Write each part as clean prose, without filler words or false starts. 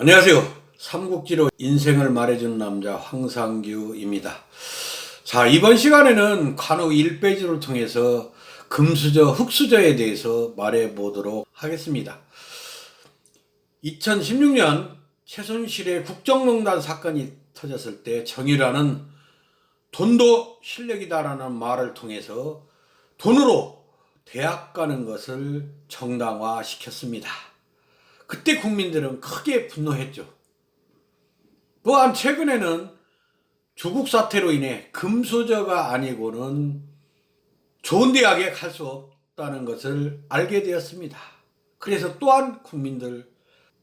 안녕하세요. 삼국지로 인생을 말해주는 남자 황상규입니다. 자, 이번 시간에는 관우 1페이지를 통해서 금수저, 흑수저에 대해서 말해보도록 하겠습니다. 2016년 최순실의 국정농단 사건이 터졌을 때 정의라는 돈도 실력이다라는 말을 통해서 돈으로 대학 가는 것을 정당화시켰습니다. 그때 국민들은 크게 분노했죠. 또한 최근에는 조국 사태로 인해 금수저가 아니고는 좋은 대학에 갈 수 없다는 것을 알게 되었습니다. 그래서 또한 국민들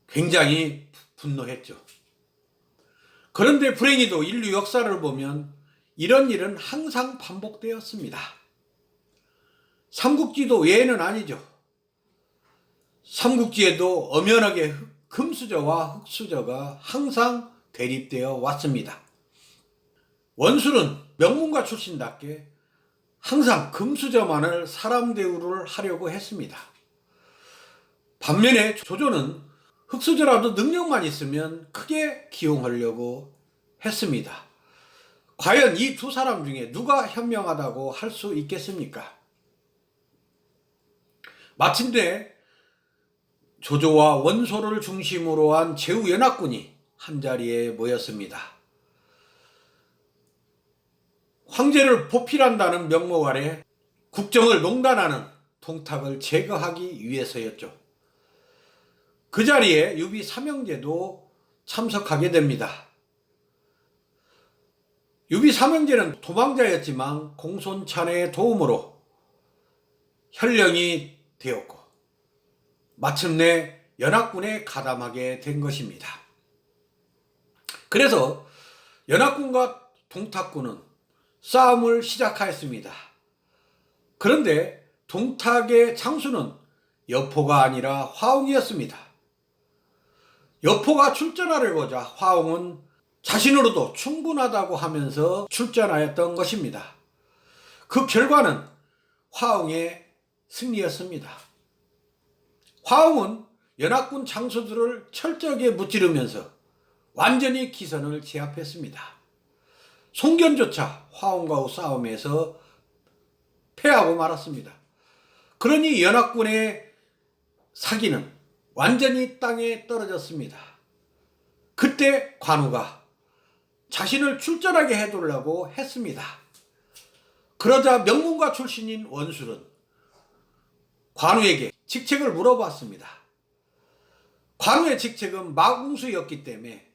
굉장히 분노했죠. 그런데 불행히도 인류 역사를 보면 이런 일은 항상 반복되었습니다. 삼국지도 외에는 아니죠. 삼국지에도 엄연하게 금수저와 흑수저가 항상 대립되어 왔습니다. 원술은 명문가 출신답게 항상 금수저만을 사람 대우를 하려고 했습니다. 반면에 조조는 흑수저라도 능력만 있으면 크게 기용하려고 했습니다. 과연 이 두 사람 중에 누가 현명하다고 할 수 있겠습니까? 마침내 조조와 원소를 중심으로 한 제후연합군이 한자리에 모였습니다. 황제를 보필한다는 명목 아래 국정을 농단하는 동탁을 제거하기 위해서였죠. 그 자리에 유비 삼형제도 참석하게 됩니다. 유비 삼형제는 도망자였지만 공손찬의 도움으로 현령이 되었고 마침내 연합군에 가담하게 된 것입니다. 그래서 연합군과 동탁군은 싸움을 시작하였습니다. 그런데 동탁의 장수는 여포가 아니라 화웅이었습니다. 여포가 출전하려고자 화웅은 자신으로도 충분하다고 하면서 출전하였던 것입니다. 그 결과는 화웅의 승리였습니다. 화웅은 연합군 장수들을 철저하게 무찌르면서 완전히 기선을 제압했습니다. 송견조차 화웅과의 싸움에서 패하고 말았습니다. 그러니 연합군의 사기는 완전히 땅에 떨어졌습니다. 그때 관우가 자신을 출전하게 해두려고 했습니다. 그러자 명문가 출신인 원술은 관우에게 직책을 물어봤습니다. 관우의 직책은 마궁수였기 때문에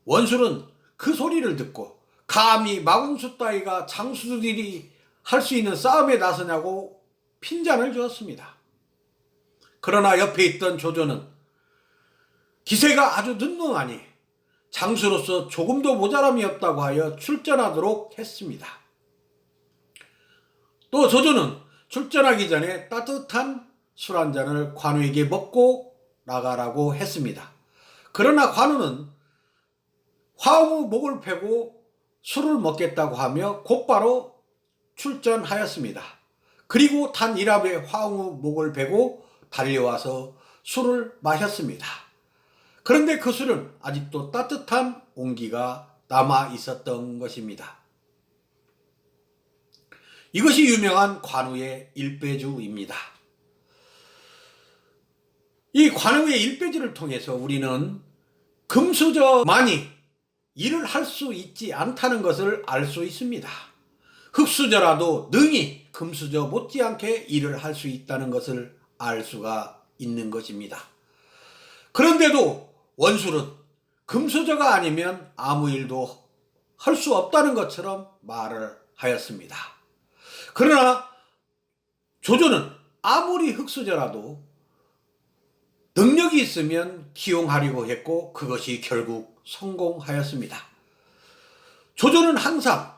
원술은 그 소리를 듣고 감히 마궁수 따위가 장수들이 할 수 있는 싸움에 나서냐고 핀잔을 주었습니다. 그러나 옆에 있던 조조는 기세가 아주 능능하니 장수로서 조금도 모자람이 없다고 하여 출전하도록 했습니다. 또 조조는 출전하기 전에 따뜻한 술 한 잔을 관우에게 먹고 나가라고 했습니다. 그러나 관우는 화웅의 목을 패고 술을 먹겠다고 하며 곧바로 출전하였습니다. 그리고 단 1합에 화웅의 목을 베고 달려와서 술을 마셨습니다. 그런데 그 술은 아직도 따뜻한 온기가 남아 있었던 것입니다. 이것이 유명한 관우의 일배주입니다. 이 관우의 일배주를 통해서 우리는 금수저만이 일을 할 수 있지 않다는 것을 알 수 있습니다. 흑수저라도 능히 금수저 못지않게 일을 할 수 있다는 것을 알 수가 있는 것입니다. 그런데도 원술은 금수저가 아니면 아무 일도 할 수 없다는 것처럼 말을 하였습니다. 그러나 조조는 아무리 흑수저라도 능력이 있으면 기용하려고 했고 그것이 결국 성공하였습니다. 조조는 항상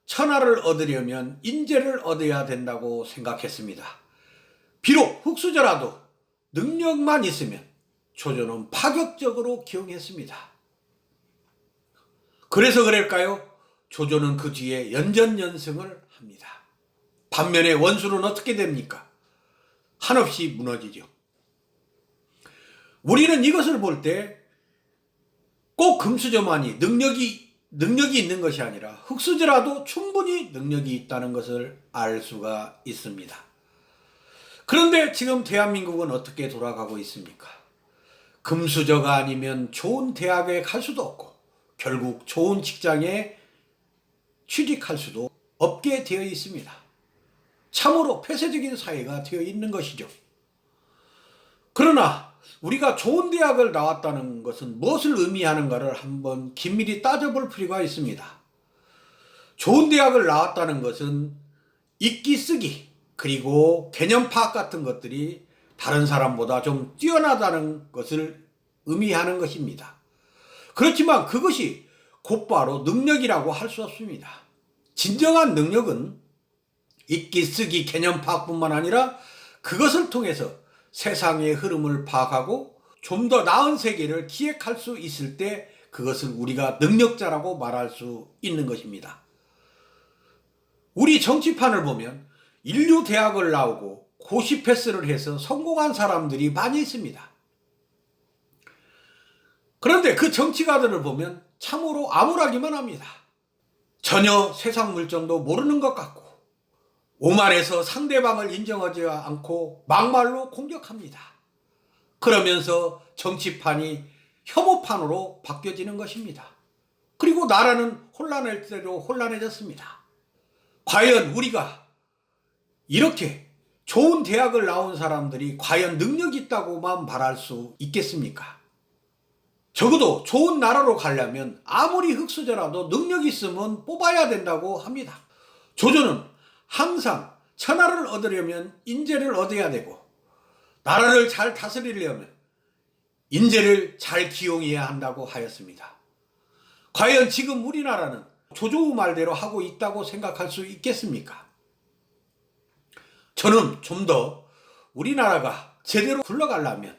천하를 얻으려면 인재를 얻어야 된다고 생각했습니다. 비록 흑수저라도 능력만 있으면 조조는 파격적으로 기용했습니다. 그래서 그럴까요? 조조는 그 뒤에 연전연승을 합니다. 반면에 원술은 어떻게 됩니까? 한없이 무너지죠. 우리는 이것을 볼 때 꼭 금수저만이 능력이 있는 것이 아니라 흙수저라도 충분히 능력이 있다는 것을 알 수가 있습니다. 그런데 지금 대한민국은 어떻게 돌아가고 있습니까? 금수저가 아니면 좋은 대학에 갈 수도 없고 결국 좋은 직장에 취직할 수도 없게 되어 있습니다. 참으로 폐쇄적인 사회가 되어 있는 것이죠. 그러나 우리가 좋은 대학을 나왔다는 것은 무엇을 의미하는가를 한번 긴밀히 따져볼 필요가 있습니다. 좋은 대학을 나왔다는 것은 읽기 쓰기 그리고 개념 파악 같은 것들이 다른 사람보다 좀 뛰어나다는 것을 의미하는 것입니다. 그렇지만 그것이 곧바로 능력이라고 할 수 없습니다. 진정한 능력은 읽기 쓰기 개념 파악뿐만 아니라 그것을 통해서 세상의 흐름을 파악하고 좀 더 나은 세계를 기획할 수 있을 때 그것을 우리가 능력자라고 말할 수 있는 것입니다. 우리 정치판을 보면 인류 대학을 나오고 고시 패스를 해서 성공한 사람들이 많이 있습니다. 그런데 그 정치가들을 보면 참으로 암울하기만 합니다. 전혀 세상 물정도 모르는 것 같고 오만해서 상대방을 인정하지 않고 막말로 공격합니다. 그러면서 정치판이 혐오판으로 바뀌어지는 것입니다. 그리고 나라는 혼란할 대로 혼란해졌습니다. 과연 우리가 이렇게 좋은 대학을 나온 사람들이 과연 능력이 있다고만 말할 수 있겠습니까? 적어도 좋은 나라로 가려면 아무리 흙수저라도 능력이 있으면 뽑아야 된다고 합니다. 조조는 항상 천하를 얻으려면 인재를 얻어야 되고 나라를 잘 다스리려면 인재를 잘 기용해야 한다고 하였습니다. 과연 지금 우리나라는 조조의 말대로 하고 있다고 생각할 수 있겠습니까? 저는 좀 더 우리나라가 제대로 굴러가려면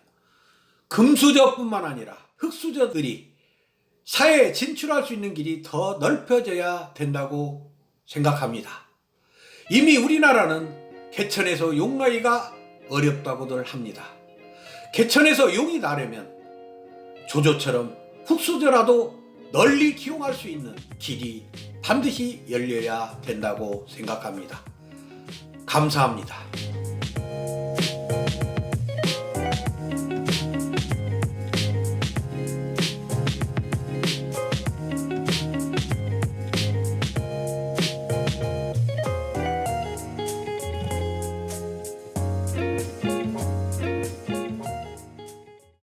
금수저뿐만 아니라 흙수저들이 사회에 진출할 수 있는 길이 더 넓혀져야 된다고 생각합니다. 이미 우리나라는 개천에서 용 나기가 어렵다고들 합니다. 개천에서 용이 나려면 조조처럼 흙수저라도 널리 기용할 수 있는 길이 반드시 열려야 된다고 생각합니다. 감사합니다.